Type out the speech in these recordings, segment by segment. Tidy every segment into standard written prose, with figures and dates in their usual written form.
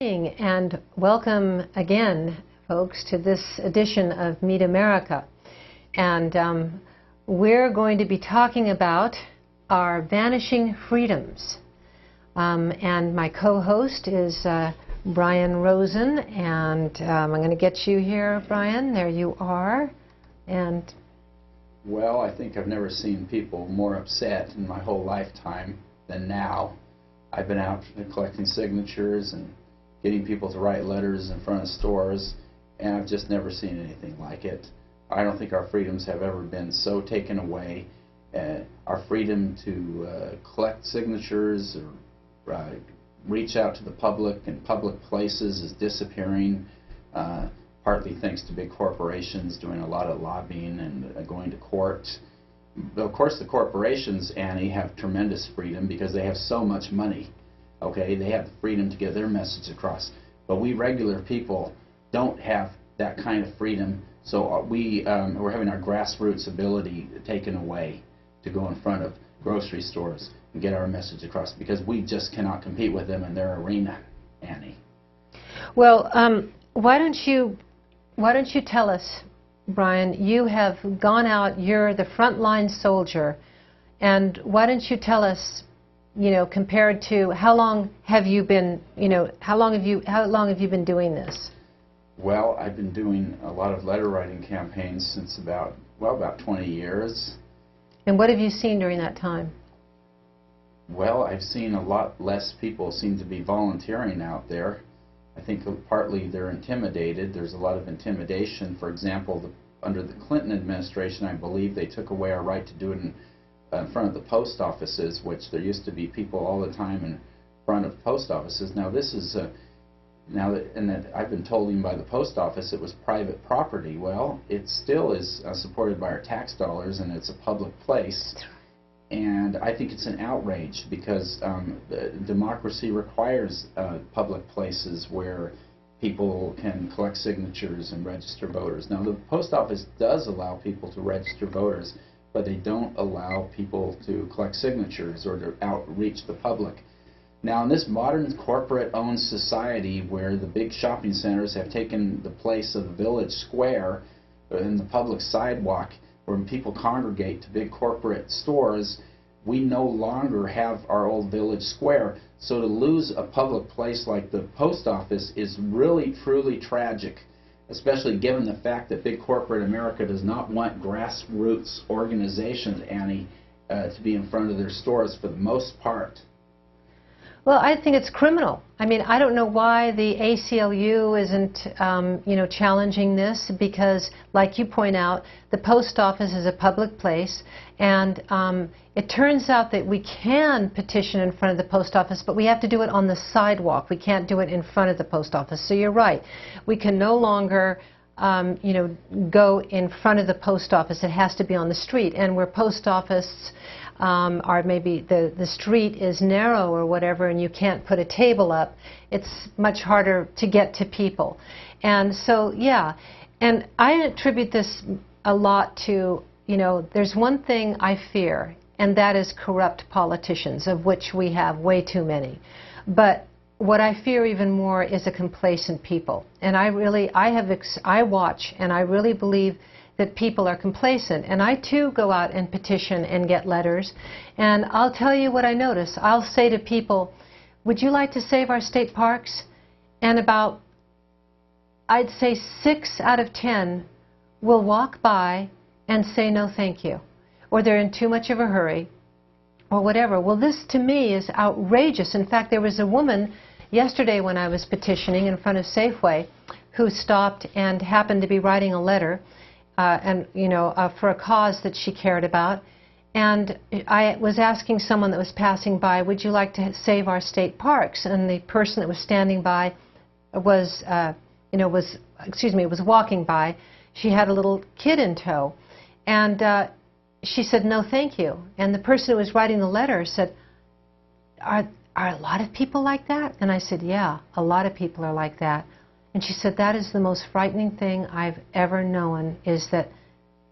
And welcome again, folks, to this edition of Meet America. And we're going to be talking about our vanishing freedoms. And my co-host is Bryan Rosen, and I'm going to get you here, Bryan. There you are. And well, I think I've never seen people more upset in my whole lifetime than now. I've been out collecting signatures and getting people to write letters in front of stores, and I've just never seen anything like it. I don't think our freedoms have ever been so taken away. Our freedom to collect signatures or reach out to the public in public places is disappearing, partly thanks to big corporations doing a lot of lobbying and going to court. Of course, the corporations, Annie, have tremendous freedom because they have so much money. Okay, they have the freedom to get their message across, but we regular people don't have that kind of freedom. So we're having our grassroots ability taken away to go in front of grocery stores and get our message across because we just cannot compete with them in their arena, Annie. Well, why don't you tell us, Bryan? You have gone out. You're the frontline soldier, and why don't you tell us? You know, compared to how long have you been? How long have you been doing this? Well, I've been doing a lot of letter writing campaigns since about 20 years. And what have you seen during that time? Well, I've seen a lot less people seem to be volunteering out there. I think partly they're intimidated. There's a lot of intimidation. For example, under the Clinton administration, I believe they took away our right to do it in front of the post offices, which there used to be people all the time in front of post offices. Now this is that I've been told even by the post office it was private property. Well, it still is supported by our tax dollars, and it's a public place. And I think it's an outrage because democracy requires public places where people can collect signatures and register voters. Now the post office does allow people to register voters, but they don't allow people to collect signatures or to outreach the public. Now, in this modern corporate-owned society where the big shopping centers have taken the place of the village square and the public sidewalk where people congregate to big corporate stores, we no longer have our old village square. So to lose a public place like the post office is really, truly tragic, especially given the fact that big corporate America does not want grassroots organizations, Annie, to be in front of their stores for the most part. Well, I think it's criminal. I mean, I don't know why the ACLU isn't, challenging this because, like you point out, the post office is a public place, and it turns out that we can petition in front of the post office, but we have to do it on the sidewalk. We can't do it in front of the post office. So you're right. We can no longer, go in front of the post office. It has to be on the street, and where post office or maybe the street is narrow or whatever and you can't put a table up, it's much harder to get to people. And so, yeah, and I attribute this a lot to, there's one thing I fear, and that is corrupt politicians, of which we have way too many. But what I fear even more is a complacent people. And I watch, and I really believe that people are complacent. And I too go out and petition and get letters. And I'll tell you what I notice. I'll say to people, would you like to save our state parks? And about, I'd say 6 out of 10 will walk by and say no thank you. Or they're in too much of a hurry, or whatever. Well, this to me is outrageous. In fact, there was a woman yesterday when I was petitioning in front of Safeway who stopped and happened to be writing a letter for a cause that she cared about. And I was asking someone that was passing by, would you like to save our state parks? And the person that was standing by was walking by. She had a little kid in tow. And she said, no, thank you. And the person who was writing the letter said, are a lot of people like that? And I said, yeah, a lot of people are like that. And she said, that is the most frightening thing I've ever known, is that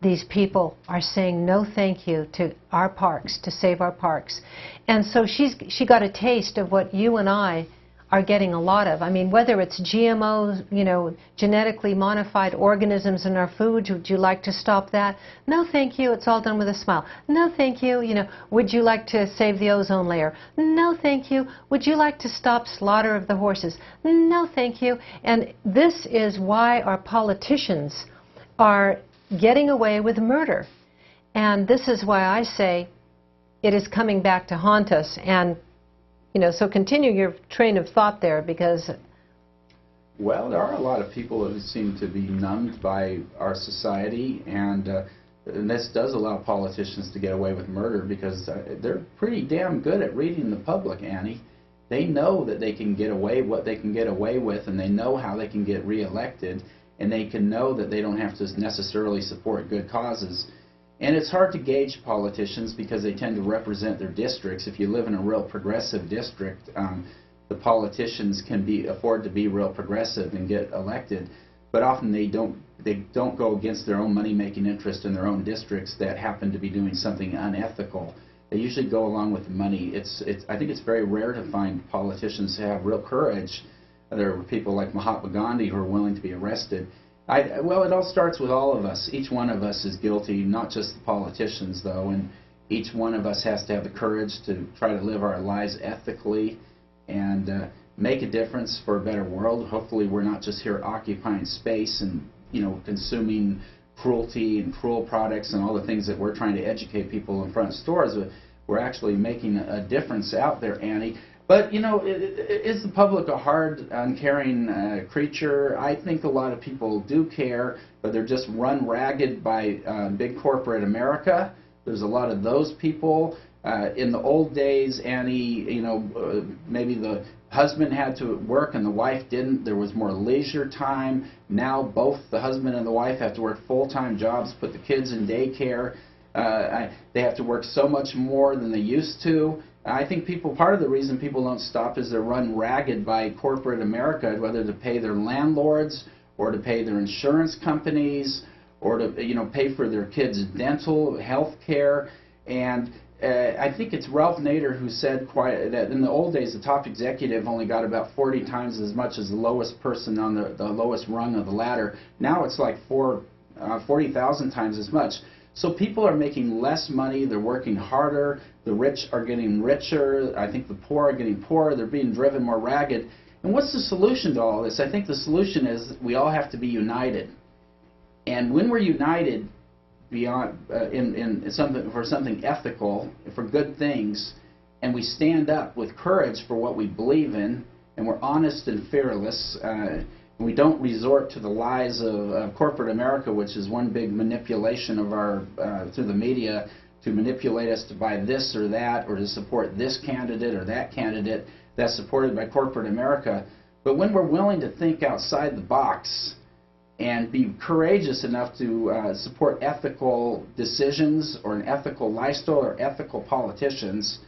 these people are saying no thank you to our parks, to save our parks. And so she got a taste of what you and I are getting a lot of. I mean, whether it's GMOs, you know, genetically modified organisms in our food, would you like to stop that? No, thank you. It's all done with a smile. No, thank you. You know, would you like to save the ozone layer? No, thank you. Would you like to stop slaughter of the horses? No, thank you. And this is why our politicians are getting away with murder. And this is why I say it is coming back to haunt us. And you know, so continue your train of thought there, because... Well, there are a lot of people who seem to be numbed by our society, and this does allow politicians to get away with murder because they're pretty damn good at reading the public, Annie. They know that they can get away what they can get away with, and they know how they can get reelected, and they can know that they don't have to necessarily support good causes. And it's hard to gauge politicians because they tend to represent their districts. If you live in a real progressive district, the politicians can afford to be real progressive and get elected. But often they don't go against their own money-making interest in their own districts that happen to be doing something unethical. They usually go along with the money. I think it's very rare to find politicians who have real courage. There are people like Mahatma Gandhi who are willing to be arrested. Well, it all starts with all of us. Each one of us is guilty, not just the politicians, though, and each one of us has to have the courage to try to live our lives ethically and make a difference for a better world. Hopefully we're not just here occupying space and, you know, consuming cruelty and cruel products and all the things that we're trying to educate people in front of stores. We're actually making a difference out there, Annie. But, you know, is the public a hard, uncaring creature? I think a lot of people do care, but they're just run ragged by big corporate America. There's a lot of those people. In the old days, Annie, you know, maybe the husband had to work and the wife didn't. There was more leisure time. Now both the husband and the wife have to work full-time jobs, put the kids in daycare. They have to work so much more than they used to. I think part of the reason people don't stop is they're run ragged by corporate America, whether to pay their landlords or to pay their insurance companies or to, you know, pay for their kids' dental health care. And I think it's Ralph Nader who said that in the old days the top executive only got about 40 times as much as the lowest person on the lowest rung of the ladder. Now it's like 40,000 times as much. So people are making less money, they're working harder, the rich are getting richer, I think the poor are getting poorer, they're being driven more ragged. And what's the solution to all this? I think the solution is we all have to be united. And when we're united beyond for something ethical, for good things, and we stand up with courage for what we believe in, and we're honest and fearless, we don't resort to the lies of corporate America, which is one big manipulation of our through the media to manipulate us to buy this or that or to support this candidate or that candidate that's supported by corporate America. But when we're willing to think outside the box and be courageous enough to support ethical decisions or an ethical lifestyle or ethical politicians,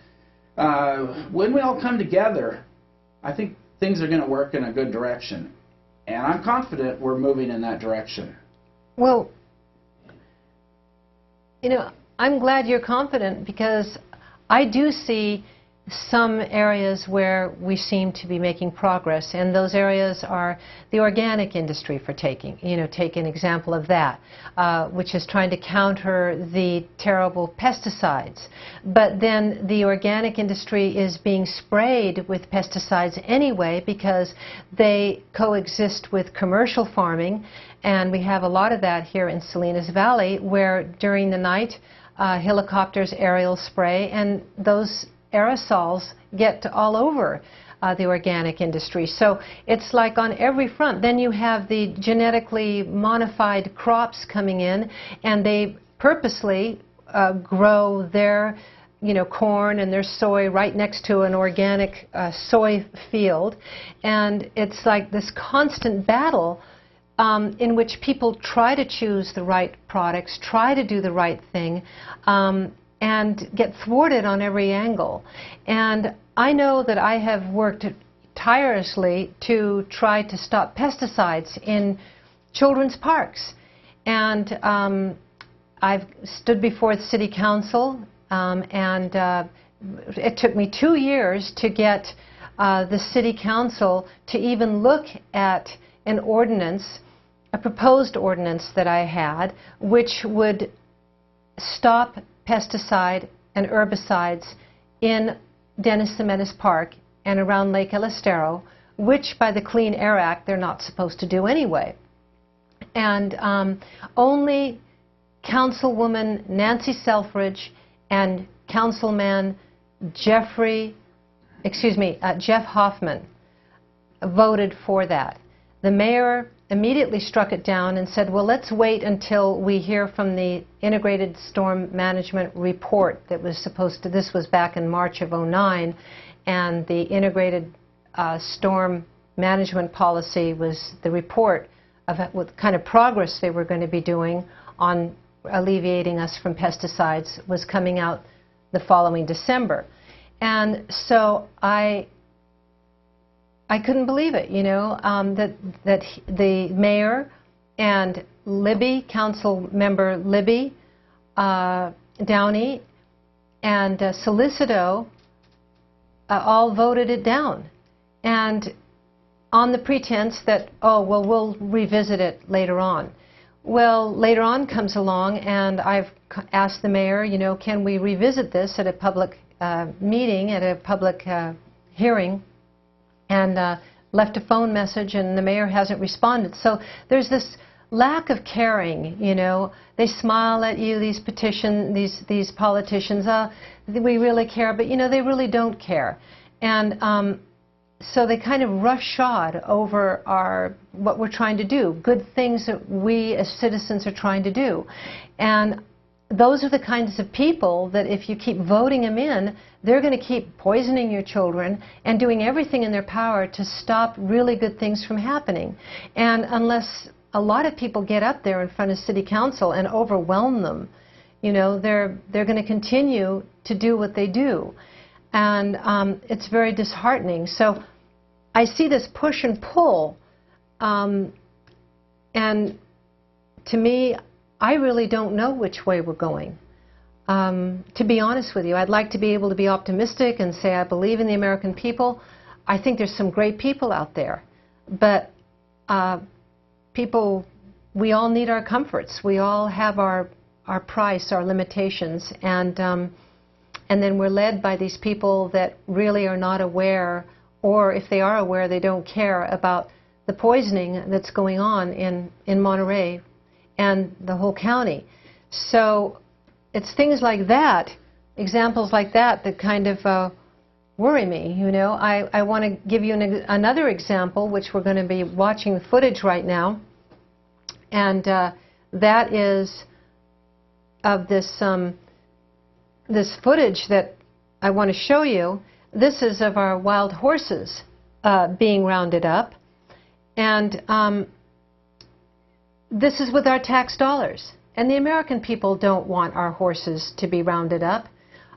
when we all come together, I think things are going to work in a good direction. And I'm confident we're moving in that direction. Well, you know, I'm glad you're confident because I do see some areas where we seem to be making progress, and those areas are the organic industry, for take an example of that, which is trying to counter the terrible pesticides. But then the organic industry is being sprayed with pesticides anyway because they coexist with commercial farming, and we have a lot of that here in Salinas Valley where during the night helicopters aerial spray, and those aerosols get all over the organic industry. So it's like on every front. Then you have the genetically modified crops coming in, and they purposely grow their corn and their soy right next to an organic soy field. And it's like this constant battle in which people try to choose the right products, try to do the right thing, and get thwarted on every angle. And I know that I have worked tirelessly to try to stop pesticides in children's parks. And I've stood before the City Council, and it took me 2 years to get the City Council to even look at an ordinance, a proposed ordinance that I had, which would stop pesticide and herbicides in Dennis Menace Park and around Lake El Estero, which by the Clean Air Act they're not supposed to do anyway. And only Councilwoman Nancy Selfridge and Councilman Jeff Hoffman voted for that. The mayor immediately struck it down and said, well, let's wait until we hear from the Integrated Storm Management Report that was supposed to, this was back in March of '09, and the Integrated Storm Management Policy was the report of what kind of progress they were going to be doing on alleviating us from pesticides was coming out the following December. And so I couldn't believe it, you know, that the mayor and Libby, council member Libby Downey, and Solicito all voted it down. And on the pretense that, oh, well, we'll revisit it later on. Well, later on comes along, and I've asked the mayor, you know, can we revisit this at a public meeting, at a public hearing, and left a phone message, and the mayor hasn't responded. So there's this lack of caring, you know. They smile at you, these these politicians, we really care, but, you know, they really don't care. And so they kind of roughshod over what we're trying to do, good things that we as citizens are trying to do. And those are the kinds of people that if you keep voting them in, they're going to keep poisoning your children and doing everything in their power to stop really good things from happening. And unless a lot of people get up there in front of City Council and overwhelm them, you know, they're going to continue to do what they do. And it's very disheartening. So I see this push and pull, and to me, I really don't know which way we're going. To be honest with you, I'd like to be able to be optimistic and say I believe in the American people. I think there's some great people out there, but people, we all need our comforts. We all have our price, our limitations, and then we're led by these people that really are not aware, or if they are aware, they don't care about the poisoning that's going on in Monterey and the whole county. So it's things like that, examples like that, that kind of worry me, you know. I want to give you another example, which we're going to be watching the footage right now, and that is of this footage that I want to show you. This is of our wild horses being rounded up, and this is with our tax dollars. And the American people don't want our horses to be rounded up.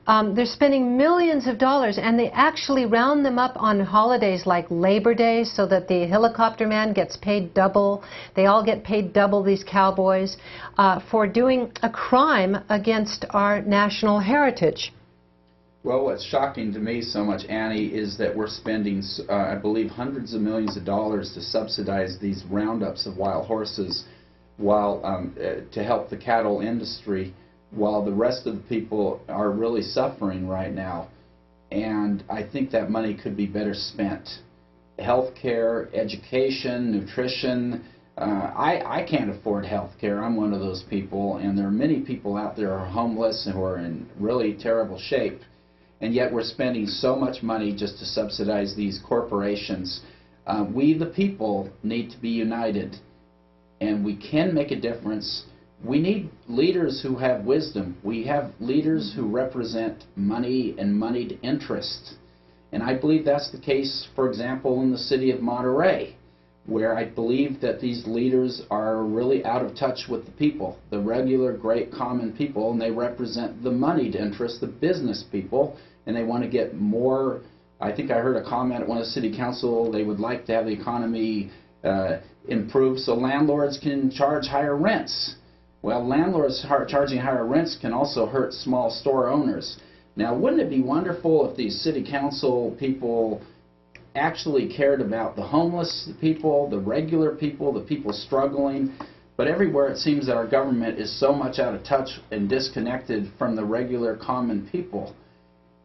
They're spending millions of dollars, and they actually round them up on holidays like Labor Day so that the helicopter man gets paid double. They all get paid double, these cowboys, for doing a crime against our national heritage. Well, what's shocking to me so much, Annie, is that we're spending, I believe, hundreds of millions of dollars to subsidize these roundups of wild horses while to help the cattle industry, while the rest of the people are really suffering right now. And I think that money could be better spent. Healthcare, education, nutrition. I can't afford healthcare. I'm one of those people, and there are many people out there who are homeless and who are in really terrible shape. And yet we're spending so much money just to subsidize these corporations. We, the people, need to be united, and we can make a difference. We need leaders who have wisdom. We have leaders who represent money and moneyed interest. And I believe that's the case, for example, in the city of Monterey, where I believe that these leaders are really out of touch with the people, the regular, great, common people, and they represent the moneyed interest, the business people, and they want to get more. I think I heard a comment at one of the city council, they would like to have the economy improved so landlords can charge higher rents. Well, landlords charging higher rents can also hurt small store owners. Now, wouldn't it be wonderful if these city council people actually cared about the homeless people, the regular people, the people struggling. But everywhere it seems that our government is so much out of touch and disconnected from the regular common people.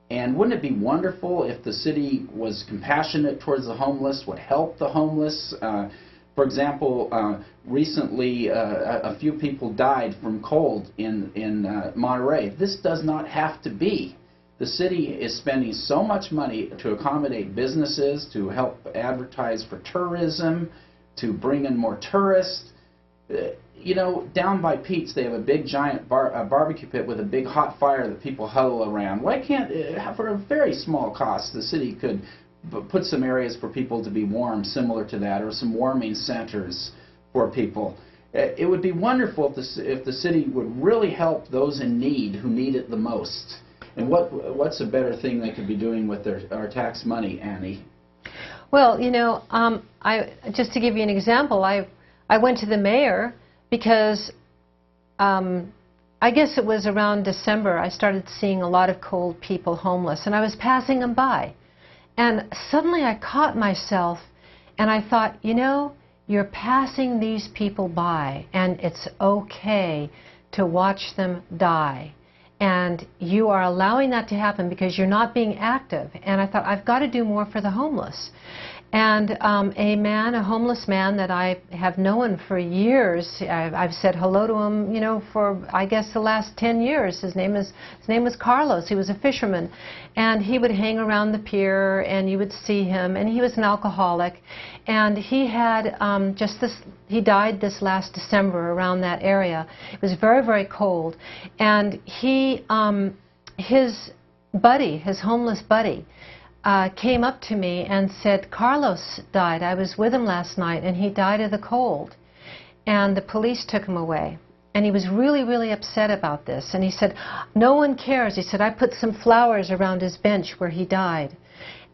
And wouldn't it be wonderful if the city was compassionate towards the homeless, would help the homeless? For example, recently a few people died from cold in Monterey. This does not have to be. The city is spending so much money to accommodate businesses, to help advertise for tourism, to bring in more tourists. You know, down by Pete's, they have a big giant barbecue pit with a big hot fire that people huddle around. Why can't, for a very small cost, the city could put some areas for people to be warm similar to that, or some warming centers for people? It would be wonderful if the city would really help those in need who need it the most. And what's a better thing they could be doing with our tax money, Annie? Well, you know, just to give you an example, I went to the mayor because I guess it was around December I started seeing a lot of cold people homeless, and I was passing them by. And suddenly I caught myself and I thought, you know, you're passing these people by and it's okay to watch them die. And you are allowing that to happen because you're not being active. And I thought, I've got to do more for the homeless. And a homeless man that I have known for years, I've said hello to him, you know, for I guess the last 10 years. His name was Carlos. He was a fisherman, and he would hang around the pier, and you would see him. And he was an alcoholic, and he had he died this last December around that area. It was very, very cold, and his homeless buddy, came up to me and said, Carlos died. I was with him last night and he died of the cold. And the police took him away. And he was really, really upset about this. And he said, no one cares. He said, I put some flowers around his bench where he died.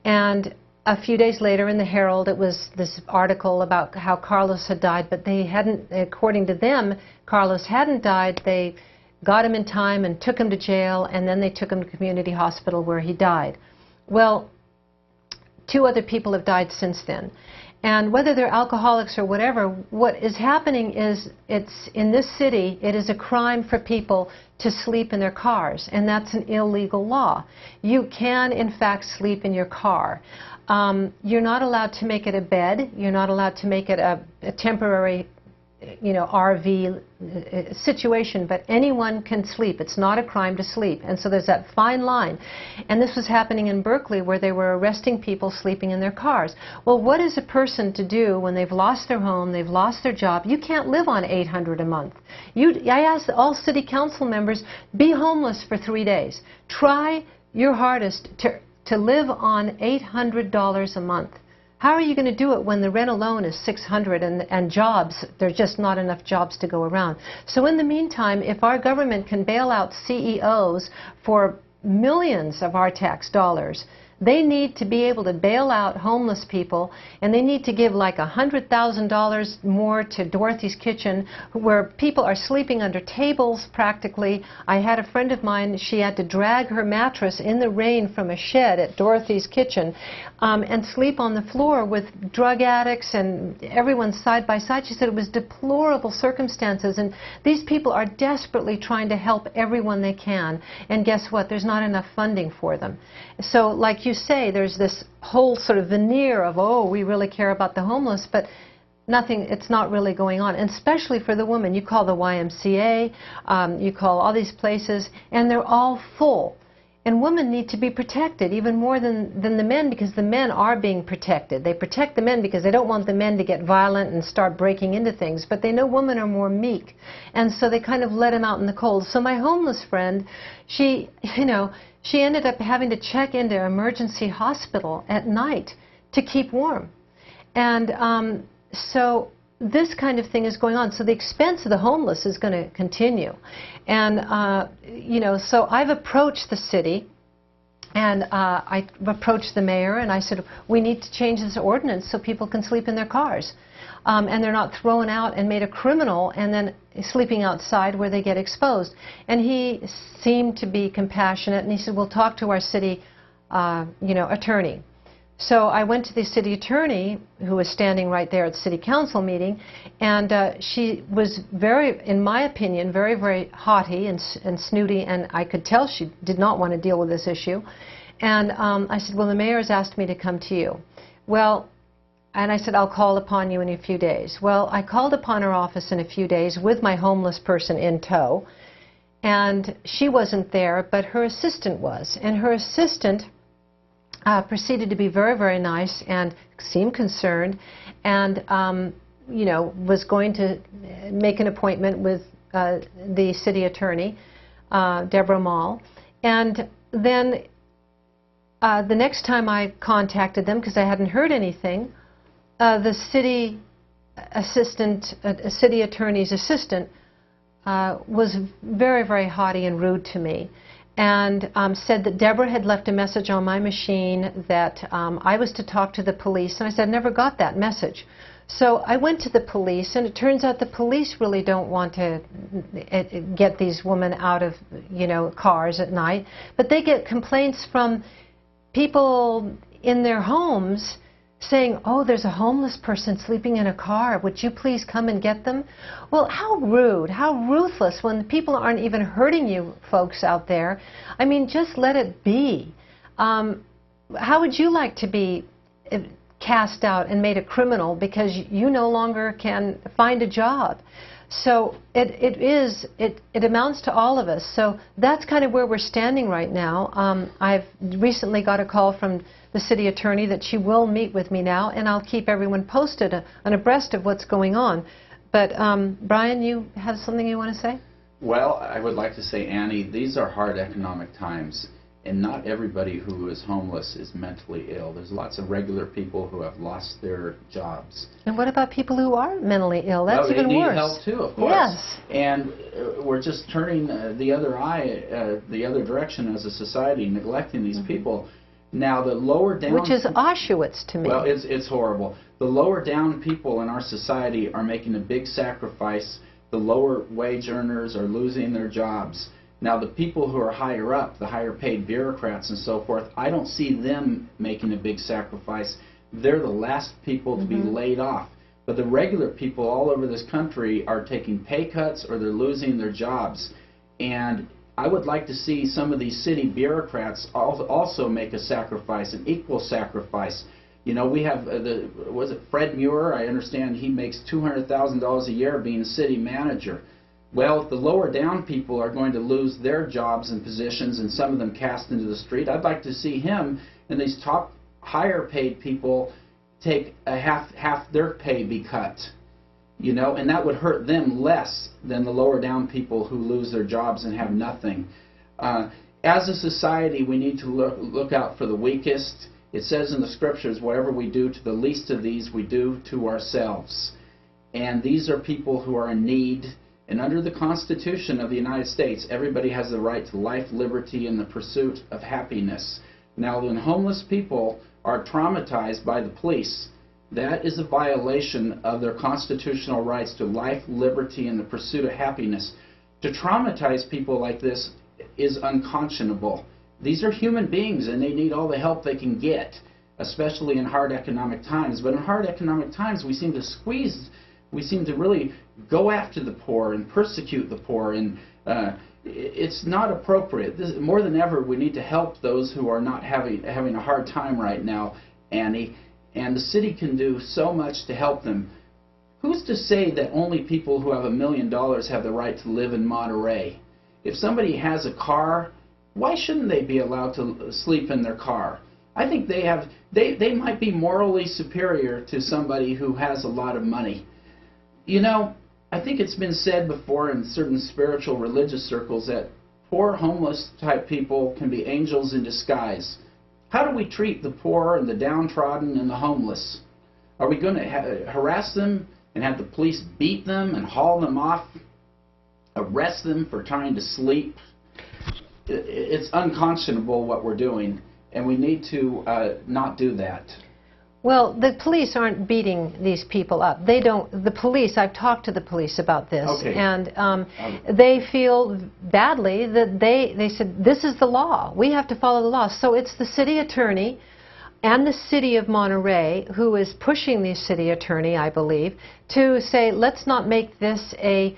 And a few days later in the Herald, it was this article about how Carlos had died, but they hadn't, according to them, Carlos hadn't died. They got him in time and took him to jail, and then they took him to community hospital where he died. Well, 2 other people have died since then. And whether they're alcoholics or whatever, what is happening is in this city, it is a crime for people to sleep in their cars, and that's an illegal law. You can, in fact, sleep in your car. You're not allowed to make it a bed. You're not allowed to make it a temporary, you know, RV situation, but anyone can sleep. It's not a crime to sleep. And so there's that fine line. And this was happening in Berkeley, where they were arresting people sleeping in their cars. Well, what is a person to do when they've lost their home, they've lost their job? You can't live on $800 a month. I asked all city council members, be homeless for 3 days. Try your hardest to live on $800 a month. How are you going to do it when the rent alone is $600 and jobs, there's just not enough jobs to go around? So in the meantime, if our government can bail out CEOs for millions of our tax dollars, they need to be able to bail out homeless people, and they need to give like $100,000 more to Dorothy's Kitchen, where people are sleeping under tables practically. I had a friend of mine, she had to drag her mattress in the rain from a shed at Dorothy's Kitchen and sleep on the floor with drug addicts and everyone side by side. She said it was deplorable circumstances, and these people are desperately trying to help everyone they can, and guess what? There's not enough funding for them. So like you say, there's this whole sort of veneer of, oh, we really care about the homeless, but nothing, it's not really going on. And especially for the women. You call the YMCA, you call all these places, and they're all full. And women need to be protected even more than the men, because the men are being protected. They protect the men because they don't want the men to get violent and start breaking into things, but they know women are more meek, and so they kind of let them out in the cold. So my homeless friend, she ended up having to check into emergency hospital at night to keep warm. And so this kind of thing is going on. So the expense of the homeless is going to continue. And, so I've approached the city, and I approached the mayor, and I said, we need to change this ordinance so people can sleep in their cars. And they're not thrown out and made a criminal and then sleeping outside where they get exposed. And he seemed to be compassionate, and he said, we'll talk to our city attorney. So I went to the city attorney, who was standing right there at the city council meeting, and she was very, in my opinion, very, very haughty and snooty, and I could tell she did not want to deal with this issue. And I said, well, the mayor has asked me to come to you. Well, and I said, I'll call upon you in a few days. Well, I called upon her office in a few days with my homeless person in tow, and she wasn't there, but her assistant was. And her assistant proceeded to be very, very nice and seemed concerned, and you know, was going to make an appointment with the city attorney, Deborah Mall. And then the next time I contacted them, because I hadn't heard anything, the city assistant, city attorney's assistant, was very, very haughty and rude to me, and said that Deborah had left a message on my machine that I was to talk to the police, and I said, I never got that message. So I went to the police, and it turns out the police really don't want to get these women out of, you know, cars at night, but they get complaints from people in their homes saying, oh, there's a homeless person sleeping in a car. Would you please come and get them? Well, how rude, how ruthless when people aren't even hurting you folks out there. I mean, just let it be. How would you like to be cast out and made a criminal because you no longer can find a job? So it amounts to all of us. So that's kind of where we're standing right now. I've recently got a call from the city attorney that she will meet with me now, and I'll keep everyone posted and abreast of what's going on. But Bryan, you have something you want to say? Well, I would like to say, Annie, these are hard economic times, and not everybody who is homeless is mentally ill. There's lots of regular people who have lost their jobs. And what about people who are mentally ill? That's even worse. They need help too, of course. Yes. And we're just turning the other eye, the other direction as a society, neglecting these people. Now, the lower down... Which is Auschwitz to me. Well, it's horrible. The lower down people in our society are making a big sacrifice. The lower wage earners are losing their jobs. Now, the people who are higher up, the higher paid bureaucrats and so forth, I don't see them making a big sacrifice. They're the last people to be laid off. But the regular people all over this country are taking pay cuts or they're losing their jobs. And I would like to see some of these city bureaucrats also make a sacrifice, an equal sacrifice. You know, we have, was it Fred Muir? I understand he makes $200,000 a year being city manager. Well, the lower down people are going to lose their jobs and positions, and some of them cast into the street. I'd like to see him and these top higher paid people take a half their pay be cut. You know, and that would hurt them less than the lower down people who lose their jobs and have nothing. As a society, we need to look out for the weakest. It says in the scriptures, whatever we do to the least of these, we do to ourselves. And these are people who are in need. And under the Constitution of the United States, everybody has the right to life, liberty, and the pursuit of happiness. Now, when homeless people are traumatized by the police, that is a violation of their constitutional rights to life, liberty, and the pursuit of happiness. To traumatize people like this is unconscionable. These are human beings, and they need all the help they can get, especially in hard economic times. But in hard economic times, we seem to really go after the poor and persecute the poor, and it's not appropriate. More than ever, we need to help those who are not having a hard time right now, Annie. And the city can do so much to help them. Who's to say that only people who have $1 million have the right to live in Monterey? If somebody has a car, why shouldn't they be allowed to sleep in their car? I think they might be morally superior to somebody who has a lot of money. You know, I think it's been said before in certain spiritual religious circles that poor homeless type people can be angels in disguise. How do we treat the poor and the downtrodden and the homeless? Are we going to harass them and have the police beat them and haul them off, arrest them for trying to sleep? It's unconscionable what we're doing, and we need to not do that. Well, the police aren't beating these people up. They don't. The police, I've talked to the police about this, okay. And they feel badly that they said, this is the law. We have to follow the law. So it's the city attorney and the city of Monterey, who is pushing the city attorney, I believe, to say, let's not make this a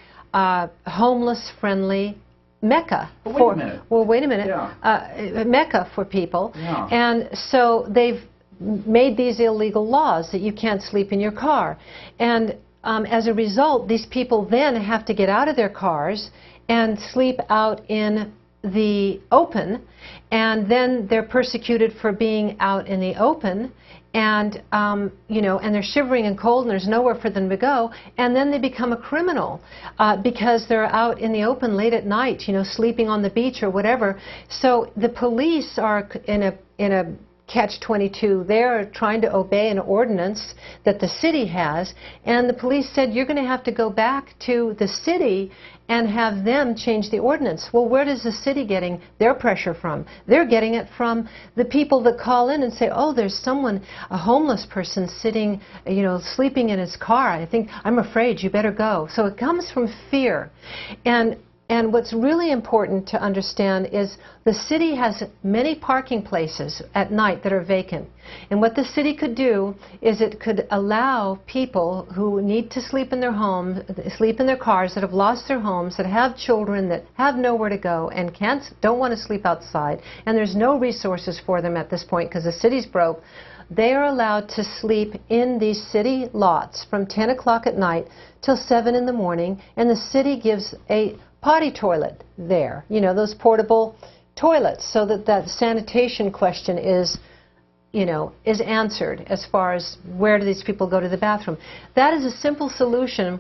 homeless-friendly Mecca. Wait a minute. Yeah. Mecca for people. Yeah. And so they've made these illegal laws that you can't sleep in your car. And as a result, these people then have to get out of their cars and sleep out in the open, and then they're persecuted for being out in the open, and you know, and they're shivering and cold, and there's nowhere for them to go, and then they become a criminal because they're out in the open late at night, you know, sleeping on the beach or whatever. So the police are in a catch-22. They're trying to obey an ordinance that the city has, and the police said, you're going to have to go back to the city and have them change the ordinance. Well, where does the city getting their pressure from? They're getting it from the people that call in and say, oh, there's someone, a homeless person sitting, you know, sleeping in his car. I'm afraid, you better go. So it comes from fear. And what's really important to understand is the city has many parking places at night that are vacant. And what the city could do is it could allow people who need to sleep in their homes, sleep in their cars, that have lost their homes, that have children, that have nowhere to go and don't want to sleep outside, and there's no resources for them at this point because the city's broke. They are allowed to sleep in these city lots from 10 o'clock at night till 7 in the morning, and the city gives a potty toilet there, you know, those portable toilets, so that that sanitation question is, you know, is answered as far as where do these people go to the bathroom. That is a simple solution,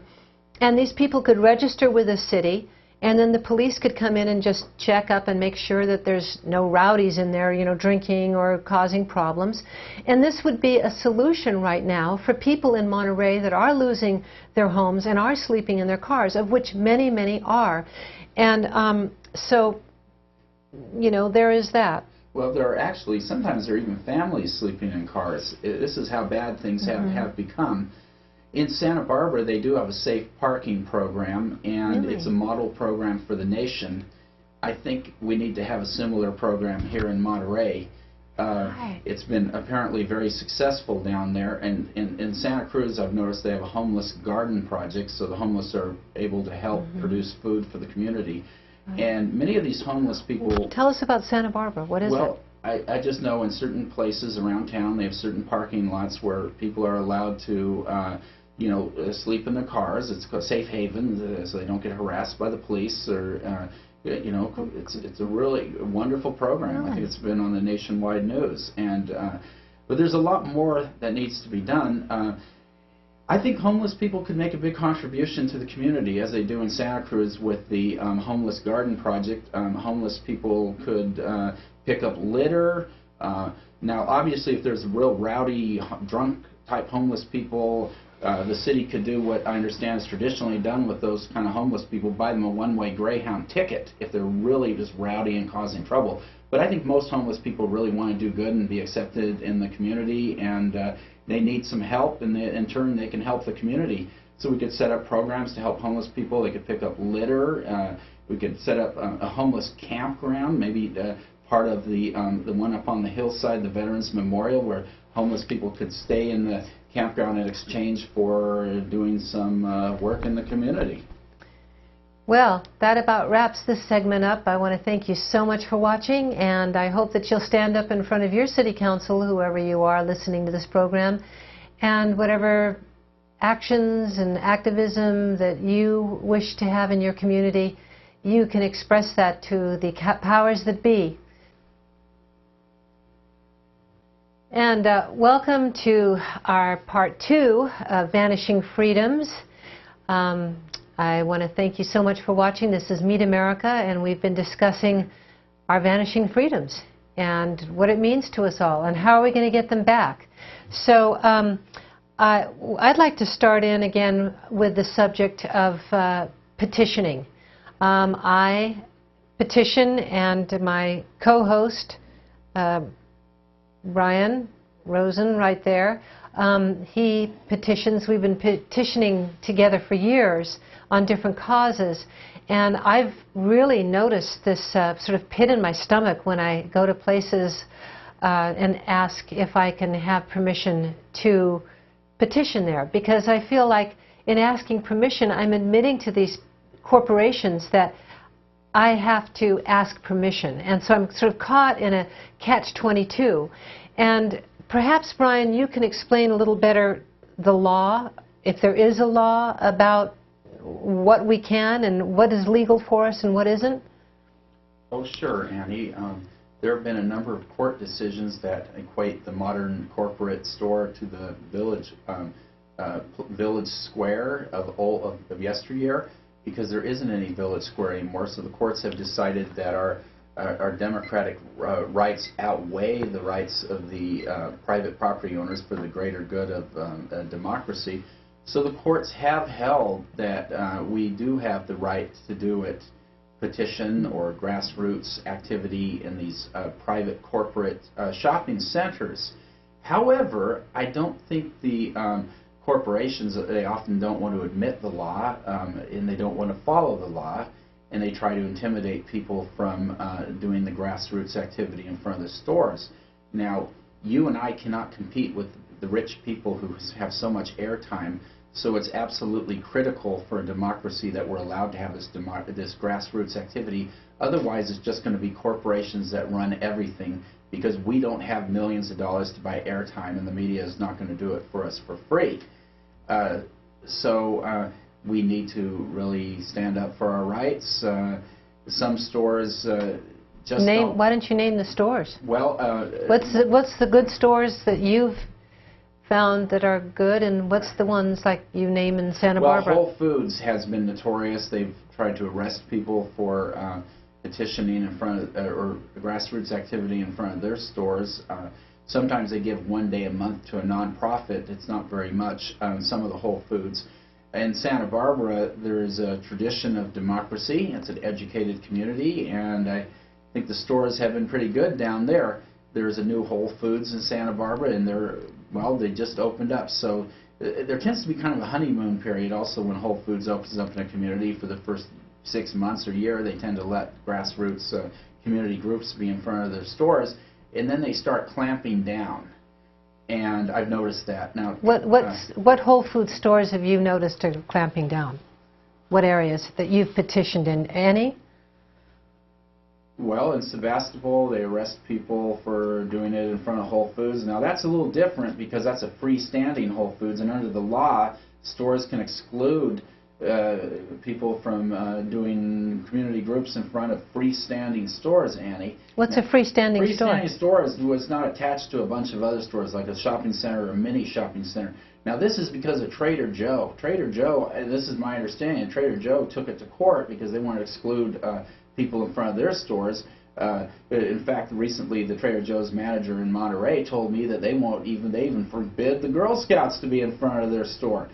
and these people could register with the city, and then the police could come in and just check up and make sure that there's no rowdies in there, you know, drinking or causing problems. And this would be a solution right now for people in Monterey that are losing their homes and are sleeping in their cars, of which many, many are. And so, you know, there is that. Well, there are actually, sometimes there are even families sleeping in cars. This is how bad things have become. In Santa Barbara, they do have a safe parking program, and it's a model program for the nation. I think we need to have a similar program here in Monterey. It's been apparently very successful down there, and in Santa Cruz, I've noticed they have a homeless garden project, so the homeless are able to help produce food for the community. And many of these homeless people... Tell us about Santa Barbara. What is it? Well, I just know in certain places around town, they have certain parking lots where people are allowed to you know, sleep in their cars. It's a safe haven, so they don't get harassed by the police, or you know, it's a really wonderful program. Really? I think it's been on the nationwide news, and but there's a lot more that needs to be done. I think homeless people could make a big contribution to the community, as they do in Santa Cruz with the homeless garden project. Homeless people could pick up litter. Now, obviously, if there's real rowdy, drunk-type homeless people, the city could do what I understand is traditionally done with those kind of homeless people, buy them a one-way Greyhound ticket if they're really just rowdy and causing trouble. But I think most homeless people really want to do good and be accepted in the community, and they need some help, and in turn they can help the community. So we could set up programs to help homeless people. They could pick up litter. We could set up a homeless campground, maybe part of the one up on the hillside, the Veterans Memorial, where homeless people could stay in the campground in exchange for doing some work in the community. Well, that about wraps this segment up. I want to thank you so much for watching, and I hope that you'll stand up in front of your city council, whoever you are listening to this program, and whatever actions and activism that you wish to have in your community, you can express that to the powers that be. And welcome to our part 2 of Vanishing Freedoms. I want to thank you so much for watching. This is Meet America, and we've been discussing our vanishing freedoms and what it means to us all, and how are we going to get them back. So I'd like to start in again with the subject of petitioning. I petition, and my co-host, Bryan, Rosen, right there, he petitions. We've been petitioning together for years on different causes, and I've really noticed this sort of pit in my stomach when I go to places and ask if I can have permission to petition there, because I feel like in asking permission, I'm admitting to these corporations that I have to ask permission. And so I'm sort of caught in a catch-22. And perhaps, Bryan, you can explain a little better the law, if there is a law about what we can and what is legal for us and what isn't. Oh, sure, Annie. There have been a number of court decisions that equate the modern corporate store to the village square of yesteryear, because there isn't any village square anymore. So the courts have decided that our democratic rights outweigh the rights of the private property owners for the greater good of democracy. So the courts have held that we do have the right to do it, petition or grassroots activity in these private corporate shopping centers. However, I don't think the corporations, they often don't want to admit the law, and they don't want to follow the law, and they try to intimidate people from doing the grassroots activity in front of the stores. Now, you and I cannot compete with the rich people who have so much airtime. So it's absolutely critical for a democracy that we're allowed to have this grassroots activity. Otherwise, it's just going to be corporations that run everything, because we don't have millions of dollars to buy airtime, and the media is not going to do it for us for free. So we need to really stand up for our rights. Some stores just don't. Why don't you name the stores? Well, what's the good stores that you've found that are good, and what's the ones like you name in Santa Barbara? Well, Whole Foods has been notorious. They've tried to arrest people for petitioning in front of, or grassroots activity in front of their stores. Sometimes they give one day a month to a nonprofit. It's not very much. Some of the Whole Foods. In Santa Barbara, there is a tradition of democracy. It's an educated community, and I think the stores have been pretty good down there. There's a new Whole Foods in Santa Barbara, and they just opened up. So there tends to be kind of a honeymoon period also when Whole Foods opens up in a community. For the first 6 months or year, they tend to let grassroots community groups be in front of their stores, and then they start clamping down. And I've noticed that. Now, what Whole Foods stores have you noticed are clamping down? What areas that you've petitioned in? Any? Well, in Sebastopol, they arrest people for doing it in front of Whole Foods. Now, that's a little different because that's a freestanding Whole Foods, and under the law, stores can exclude people from doing community groups in front of freestanding stores, Annie. What's a freestanding store? Freestanding store is not attached to a bunch of other stores, like a shopping center or a mini shopping center. Now, this is because of Trader Joe. Trader Joe, this is my understanding, Trader Joe took it to court because they wanted to exclude people in front of their stores. In fact, recently the Trader Joe's manager in Monterey told me that they even forbid the Girl Scouts to be in front of their store.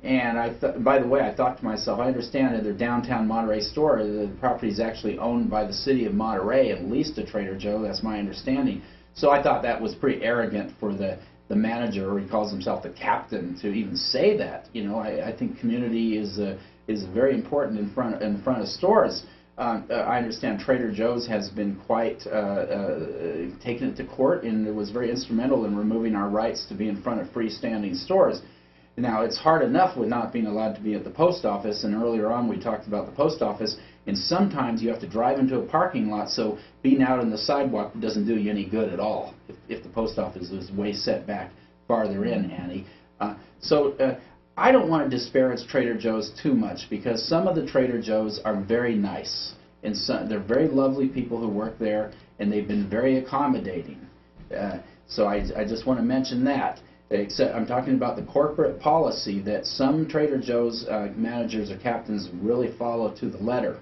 And by the way, I thought to myself, I understand that their downtown Monterey store, the property is actually owned by the city of Monterey, at least to Trader Joe. That's my understanding. So I thought that was pretty arrogant for the manager, or he calls himself the captain, to even say that. You know, I think community is very important in front of stores. I understand Trader Joe's has been quite taken it to court, and it was very instrumental in removing our rights to be in front of freestanding stores. Now, it's hard enough with not being allowed to be at the post office, and earlier on we talked about the post office, and sometimes you have to drive into a parking lot, so being out on the sidewalk doesn't do you any good at all if the post office is way set back farther in, Annie. I don't want to disparage Trader Joe's too much, because some of the Trader Joe's are very nice, and they're very lovely people who work there, and they've been very accommodating. So I just want to mention that. Except I'm talking about the corporate policy that some Trader Joe's managers or captains really follow to the letter.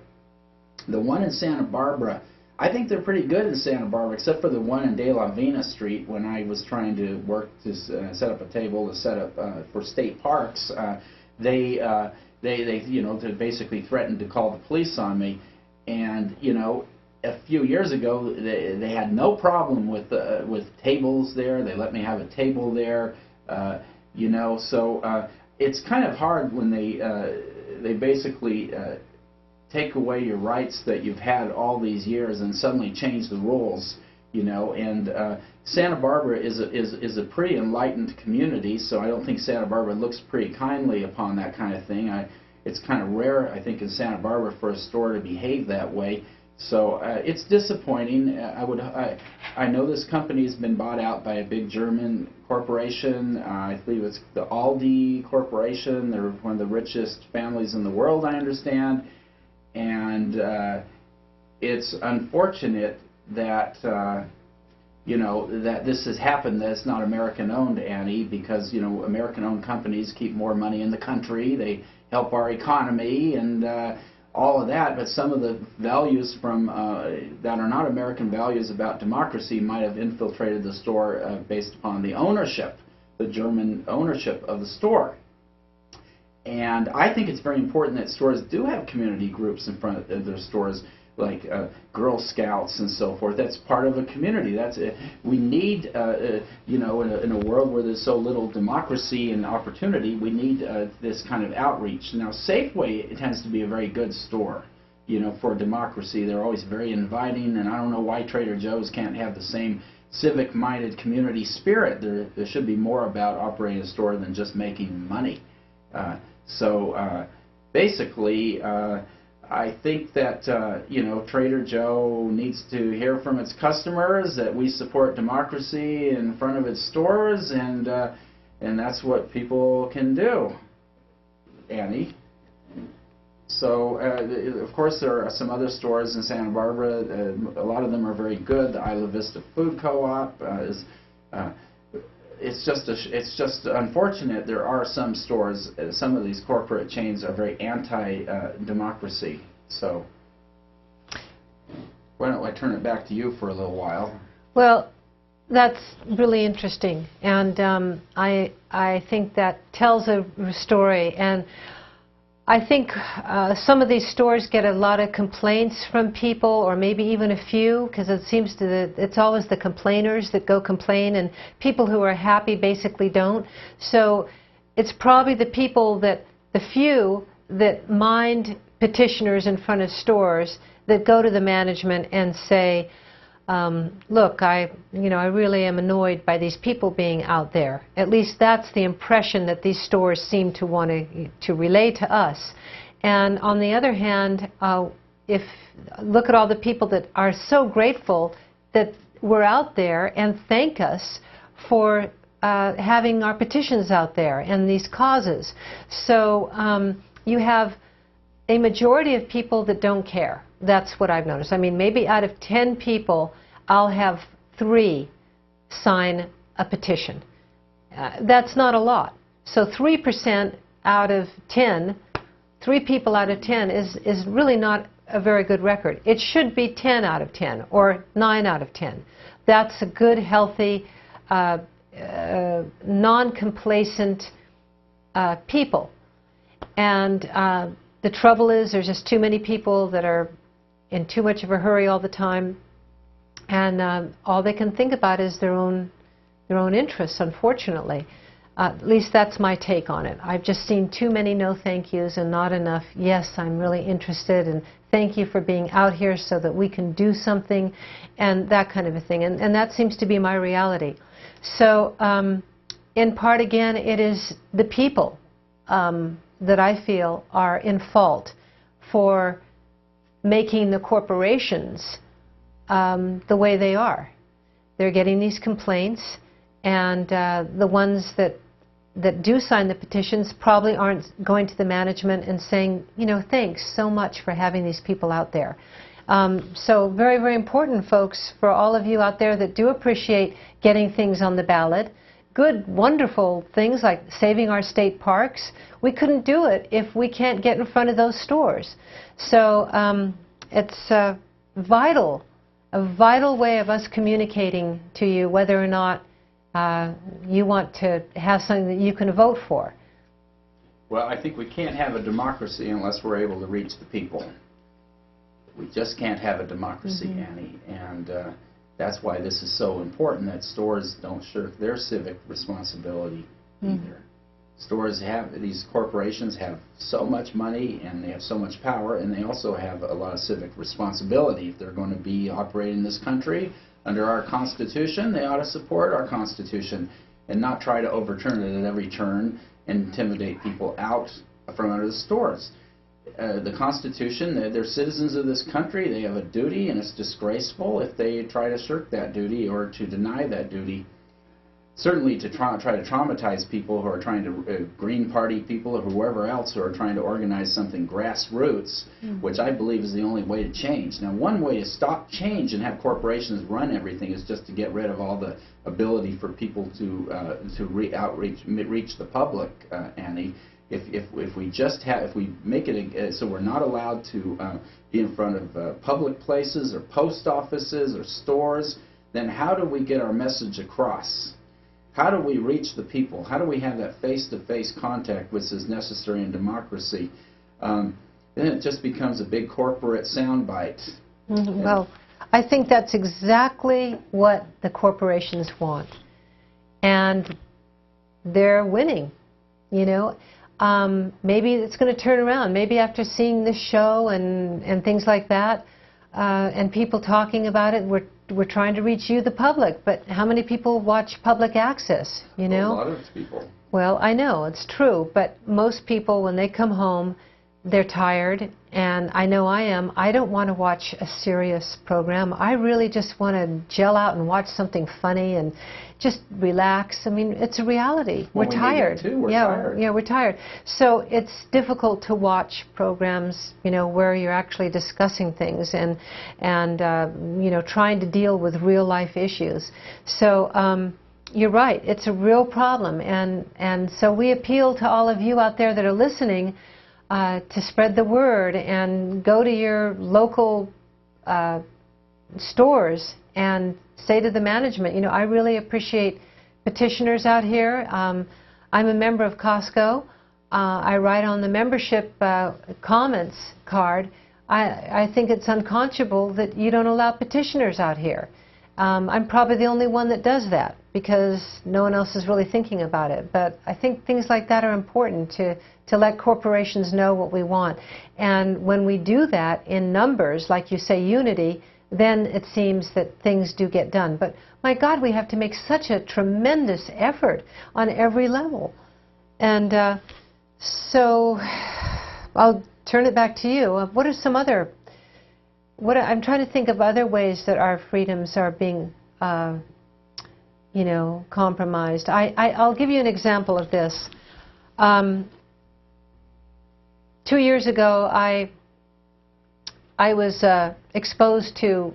The one in Santa Barbara, I think they're pretty good in Santa Barbara, except for the one in De La Vina Street. When I was trying to work to set up a table to set up for state parks, they basically threatened to call the police on me. And a few years ago, they had no problem with tables there. They let me have a table there, So it's kind of hard when they basically take away your rights that you've had all these years and suddenly change the rules. you know, and Santa Barbara is a pretty enlightened community, so I don't think Santa Barbara looks pretty kindly upon that kind of thing. It's kind of rare, I think, in Santa Barbara for a store to behave that way. So it's disappointing. I know this company has been bought out by a big German corporation. I believe it's the Aldi Corporation. They're one of the richest families in the world, I understand. And it's unfortunate that you know, that this has happened, that it's not American-owned, Annie, because, you know, American-owned companies keep more money in the country. They help our economy and all of that, but some of the values from that are not American values about democracy might have infiltrated the store based upon the ownership, the German ownership of the store. And I think it's very important that stores do have community groups in front of their stores, like Girl Scouts and so forth. That's part of a community. We need, you know, in a world where there's so little democracy and opportunity, we need this kind of outreach. Now, Safeway, it tends to be a very good store, you know, for democracy. They're always very inviting, and I don't know why Trader Joe's can't have the same civic-minded community spirit. There should be more about operating a store than just making money. Basically, I think that you know, Trader Joe needs to hear from its customers that we support democracy in front of its stores, and that's what people can do, Annie. So, of course, there are some other stores in Santa Barbara. A lot of them are very good. The Isla Vista Food Co-op is. It's just unfortunate there are some stores, some of these corporate chains are very anti-democracy. So why don't I turn it back to you for a little while? Well, that's really interesting, and I think that tells a story. And I think some of these stores get a lot of complaints from people, or maybe even a few, because it seems it's always the complainers that go complain, and people who are happy basically don't. So it's probably the few that mind petitioners in front of stores that go to the management and say, look, I really am annoyed by these people being out there. At least that's the impression that these stores seem to want to relay to us. And on the other hand, look at all the people that are so grateful that we're out there and thank us for having our petitions out there and these causes. So you have a majority of people that don't care. That's what I've noticed. I mean, maybe out of 10 people, I'll have 3 sign a petition. That's not a lot. So 3% out of 10, 3 people out of 10 is really not a very good record. It should be 10 out of 10 or 9 out of 10. That's a good, healthy, non-complacent people. And the trouble is there's just too many people that are in too much of a hurry all the time, and all they can think about is their own interests, unfortunately. At least that's my take on it. I've just seen too many no thank yous and not enough, yes, I'm really interested, and thank you for being out here so that we can do something, and that kind of a thing. And that seems to be my reality. So in part, again, it is the people that I feel are in fault for making the corporations the way they are. They're getting these complaints, and the ones that do sign the petitions probably aren't going to the management and saying, you know, thanks so much for having these people out there. So very, very important, folks, for all of you out there that do appreciate getting things on the ballot. Good, wonderful things like saving our state parks. We couldn't do it if we can't get in front of those stores. So it's a vital way of us communicating to you whether or not you want to have something that you can vote for. Well, I think we can't have a democracy unless we're able to reach the people. We just can't have a democracy, Annie, and that's why this is so important, that stores don't shirk their civic responsibility either. These corporations have so much money and they have so much power, and they also have a lot of civic responsibility. If they're going to be operating this country, Under our Constitution, they ought to support our Constitution and not try to overturn it at every turn and intimidate people out from under the stores. The Constitution, they're citizens of this country. They have a duty, and it's disgraceful if they try to shirk that duty or to deny that duty. Certainly to try to traumatize people who are trying to, Green Party people or whoever else who are trying to organize something grassroots, which I believe is the only way to change. Now, one way to stop change and have corporations run everything is just to get rid of all the ability for people to reach the public, Annie. If we make it so we're not allowed to be in front of public places or post offices or stores, then how do we get our message across? How do we reach the people? How do we have that face-to-face contact which is necessary in democracy? Then it just becomes a big corporate soundbite. Well, I think that's exactly what the corporations want. And they're winning, you know. Maybe it's going to turn around. Maybe after seeing this show and things like that, and people talking about it, we're trying to reach you, the public. But how many people watch public access, you know? A lot of people. Well, I know, it's true. But most people, when they come home, they're tired. And I know I am. I don't want to watch a serious program. I really just want to gel out and watch something funny and just relax. I mean, it's a reality. Well, we're tired. Too. We're tired. Yeah, we're tired. So it's difficult to watch programs, you know, where you're actually discussing things and you know, trying to deal with real life issues. So you're right. It's a real problem, and so we appeal to all of you out there that are listening to spread the word and go to your local stores and say to the management, you know, I really appreciate petitioners out here. I'm a member of Costco. I write on the membership comments card. I think it's unconscionable that you don't allow petitioners out here. I'm probably the only one that does that because no one else is really thinking about it. But I think things like that are important to let corporations know what we want. And when we do that in numbers, like you say, unity, then it seems that things do get done. But my God, we have to make such a tremendous effort on every level. And so I'll turn it back to you. What are some other, I'm trying to think of other ways that our freedoms are being, you know, compromised. I'll give you an example of this. 2 years ago, I was exposed to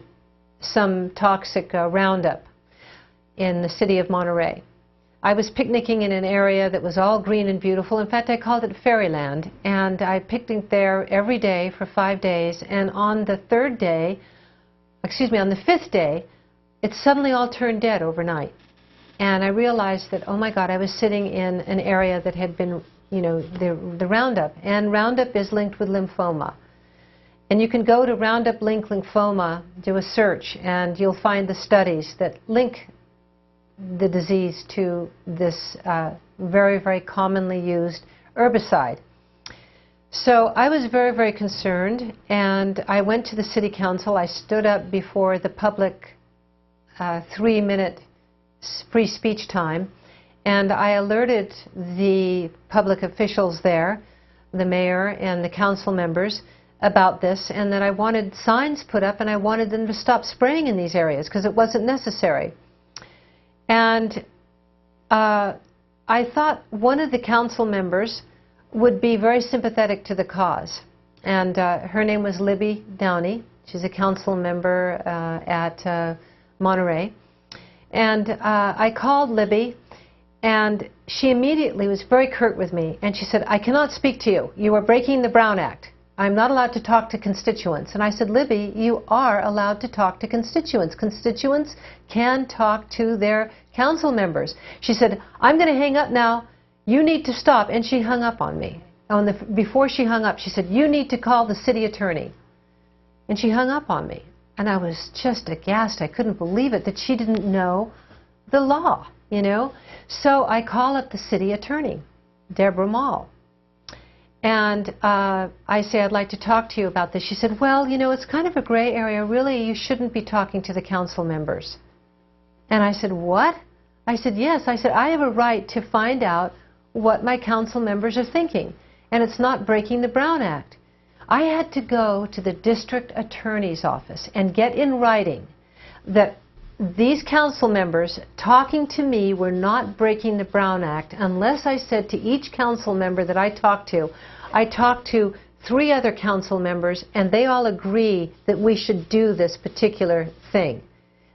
some toxic Roundup in the city of Monterey. I was picnicking in an area that was all green and beautiful. In fact, I called it Fairyland. And I picnicked there every day for 5 days. And on the third day, on the fifth day, it suddenly all turned dead overnight. And I realized that, oh my God, I was sitting in an area that had been, you know, the Roundup. And Roundup is linked with lymphoma. And you can go to Roundup Link Lymphoma, do a search, and you'll find the studies that link the disease to this very, very commonly used herbicide. So I was very, very concerned, and I went to the city council. I stood up before the public 3-minute free speech time, and I alerted the public officials there, the mayor and the council members, about this, and that I wanted signs put up and I wanted them to stop spraying in these areas because it wasn't necessary. And I thought one of the council members would be very sympathetic to the cause. And her name was Libby Downey. She's a council member at Monterey. And I called Libby, and she immediately was very curt with me. And she said, I cannot speak to you. You are breaking the Brown Act. I'm not allowed to talk to constituents. And I said, Libby, you are allowed to talk to constituents. Constituents can talk to their council members. She said, I'm going to hang up now. You need to stop. And she hung up on me. Before she hung up, she said, you need to call the city attorney. And she hung up on me. And I was just aghast. I couldn't believe it that she didn't know the law, you know. So I call up the city attorney, Deborah Mall. And I say, I'd like to talk to you about this. She said, well, you know, it's kind of a gray area. Really, you shouldn't be talking to the council members. And I said, what? I said, yes. I said, I have a right to find out what my council members are thinking. And it's not breaking the Brown Act. I had to go to the district attorney's office and get in writing that these council members talking to me were not breaking the Brown Act unless I said to each council member that I talked to 3 other council members, and they all agree that we should do this particular thing.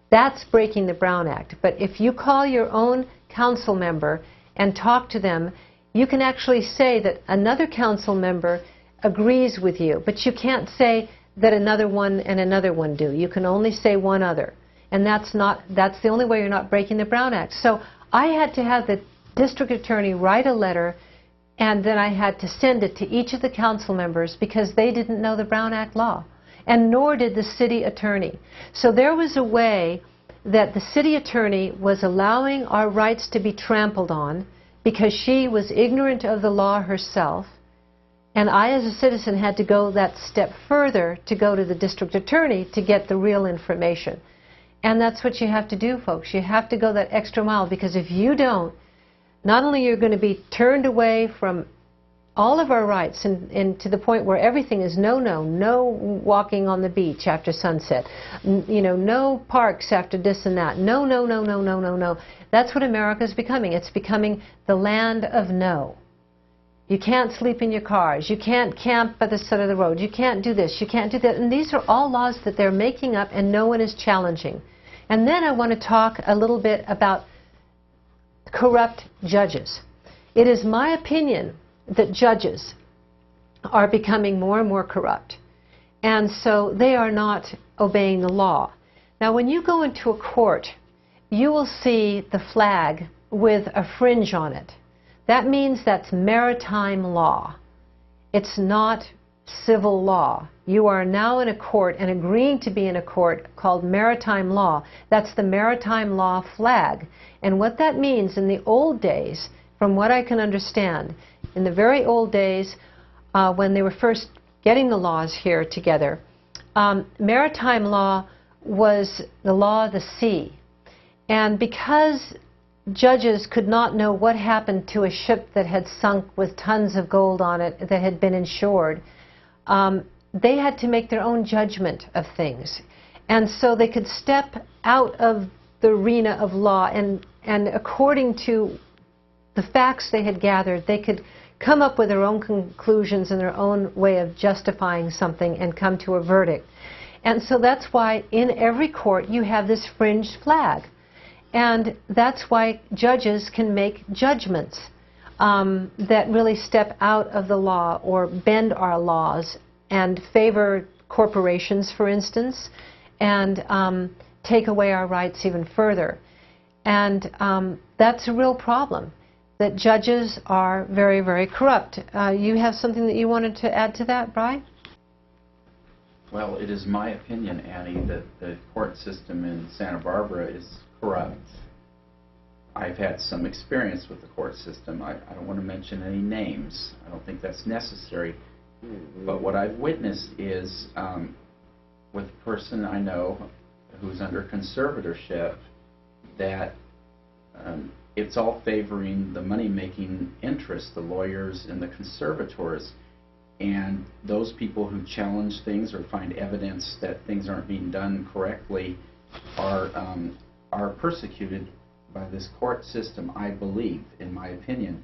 That's breaking the Brown Act. But if you call your own council member and talk to them, you can actually say that another council member agrees with you, but you can't say that another one and another one do. You can only say one other. And that's the only way you're not breaking the Brown Act. So I had to have the district attorney write a letter, and then I had to send it to each of the council members because they didn't know the Brown Act law, and nor did the city attorney. So there was a way that the city attorney was allowing our rights to be trampled on because she was ignorant of the law herself, and I as a citizen had to go that step further to go to the district attorney to get the real information. And that's what you have to do, folks. You have to go that extra mile, because if you don't, not only you're going to be turned away from all of our rights and to the point where everything is no walking on the beach after sunset, no parks after this and that, no. That's what America is becoming. It's becoming the land of no. You can't sleep in your cars. You can't camp by the side of the road. You can't do this. You can't do that. And these are all laws that they're making up and no one is challenging. And then I want to talk a little bit about corrupt judges. It is my opinion that judges are becoming more and more corrupt. And so they are not obeying the law. Now, when you go into a court, you will see the flag with a fringe on it. That means that's maritime law. It's not civil law. You are now in a court and agreeing to be in a court called maritime law. That's the maritime law flag. And what that means in the old days, from what I can understand, in the very old days when they were first getting the laws here together, maritime law was the law of the sea. And because judges could not know what happened to a ship that had sunk with tons of gold on it that had been insured, they had to make their own judgment of things. And so they could step out of the arena of law and according to the facts they had gathered, they could come up with their own conclusions and their own way of justifying something and come to a verdict. And so that's why in every court you have this fringed flag. And that's why judges can make judgments that really step out of the law or bend our laws and favor corporations, for instance, and take away our rights even further. And that's a real problem, that judges are very, very corrupt. You have something that you wanted to add to that, Bryan? Well, it is my opinion, Annie, that the court system in Santa Barbara is corrupt. I've had some experience with the court system. I don't want to mention any names. I don't think that's necessary. But what I've witnessed is with a person I know who's under conservatorship, that it's all favoring the money-making interests, the lawyers and the conservators. And those people who challenge things or find evidence that things aren't being done correctly are persecuted by this court system, I believe, in my opinion.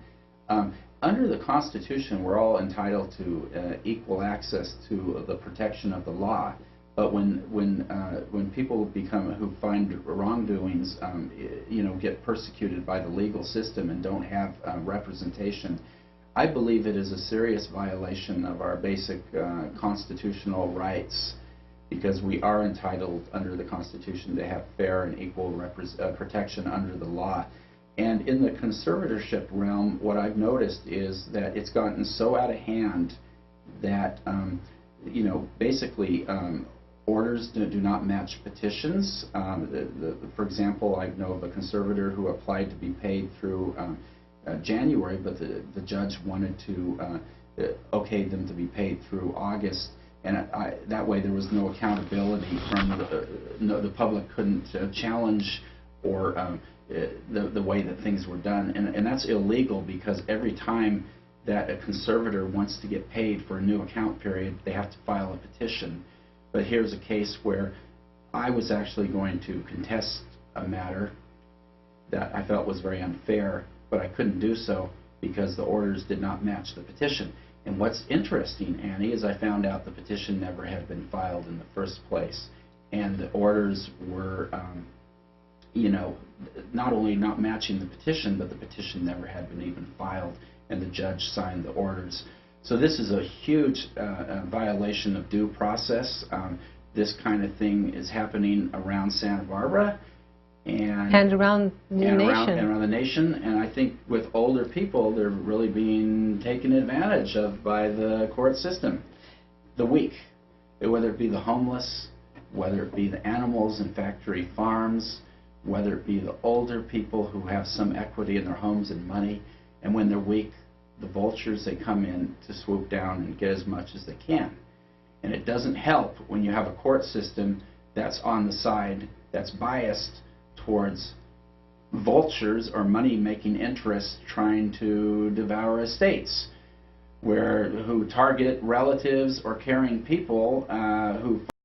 Under the Constitution, we're all entitled to equal access to the protection of the law. But when people who find wrongdoings, get persecuted by the legal system and don't have representation, I believe it is a serious violation of our basic constitutional rights, because we are entitled under the Constitution to have fair and equal protection under the law. And in the conservatorship realm, what I've noticed is that it's gotten so out of hand that, basically orders do not match petitions. For example, I know of a conservator who applied to be paid through January, but the judge wanted to okayed them to be paid through August, and that way there was no accountability from the public couldn't challenge or the way that things were done, and that's illegal because every time that a conservator wants to get paid for a new account period, they have to file a petition. But here's a case where I was actually going to contest a matter that I felt was very unfair, but I couldn't do so because the orders did not match the petition. And what's interesting, Annie, is I found out the petition never had been filed in the first place, and the orders were, not only not matching the petition, but the petition never had been even filed, and the judge signed the orders. So this is a huge violation of due process. This kind of thing is happening around Santa Barbara and around the nation. Around the nation. And I think with older people, they're really being taken advantage of by the court system. The weak, whether it be the homeless, whether it be the animals in factory farms, whether it be the older people who have some equity in their homes and money, and when they're weak, the vultures, they come in to swoop down and get as much as they can. And it doesn't help when you have a court system that's on the side, that's biased towards vultures or money-making interests trying to devour estates, who target relatives or caring people who